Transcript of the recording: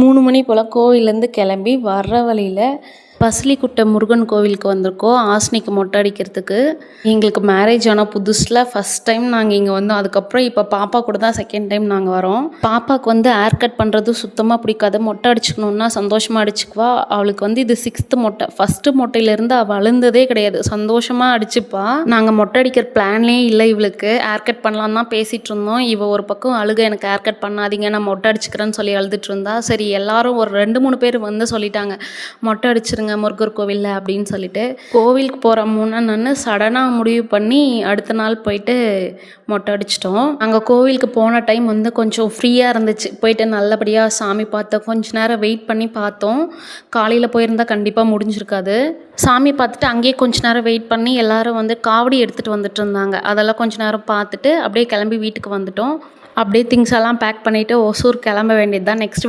3 மணி போல் கோவிலேருந்து கிளம்பி வர்ற வழியில் பசலிக்குட்டை முருகன் கோவிலுக்கு வந்திருக்கோம் ஆஸ்னிக்கு மொட்டை அடிக்கிறதுக்கு. எங்களுக்கு மேரேஜ் ஆனால் புதுசில் ஃபஸ்ட் டைம் நாங்கள் இங்கே வந்தோம். அதுக்கப்புறம் இப்போ பாப்பா கூட தான் செகண்ட் டைம் நாங்கள் வரோம். பாப்பாவுக்கு ஹேர் கட் பண்ணுறது சுத்தமாக பிடிக்காது. மொட்டை அடிச்சுக்கணுன்னா சந்தோஷமாக அடிச்சுக்குவா. அவளுக்கு இது 6th மொட்டை. ஃபஸ்ட்டு மொட்டையிலேருந்து அவள் அழுந்ததே கிடையாது. சந்தோஷமாக அடிச்சுப்பா. நாங்கள் மொட்டை அடிக்கிற பிளான்லேயே இல்லை இவளுக்கு. ஹேர் கட் பண்ணலான்னு தான் பேசிகிட்டு இருந்தோம். ஒரு பக்கம் அழுக, எனக்கு ஹேர் கட் பண்ணாதீங்க, நான் மொட்டை அடிச்சுக்கிறேன்னு சொல்லி அழுதுட்டு இருந்தா. சரி எல்லாரும் ஒரு 2-3 பேர் சொல்லிட்டாங்க, மொட்டை அடிச்சிருங்க முருகர் கோவிலில் அப்படின்னு சொல்லிட்டு. கோவிலுக்கு போகிற முன்னான்னு சடனாக முடிவு பண்ணி அடுத்த நாள் போயிட்டு மொட்டை அடிச்சிட்டோம். அங்கே கோவிலுக்கு போன டைம் கொஞ்சம் ஃப்ரீயாக இருந்துச்சு. போயிட்டு நல்லபடியாக சாமி பார்த்தோம். கொஞ்ச நேரம் வெயிட் பண்ணி பார்த்தோம். காலையில் போயிருந்தால் கண்டிப்பாக முடிஞ்சிருக்காது. சாமி பார்த்துட்டு அங்கேயே கொஞ்ச நேரம் வெயிட் பண்ணி எல்லோரும் காவடி எடுத்துகிட்டு வந்துட்டு இருந்தாங்க. அதெல்லாம் கொஞ்ச நேரம் பார்த்துட்டு அப்படியே கிளம்பி வீட்டுக்கு வந்துட்டோம். அப்படியே திங்ஸ் எல்லாம் பேக் பண்ணிவிட்டு ஒசூர் கிளம்ப வேண்டியது தான். நெக்ஸ்ட்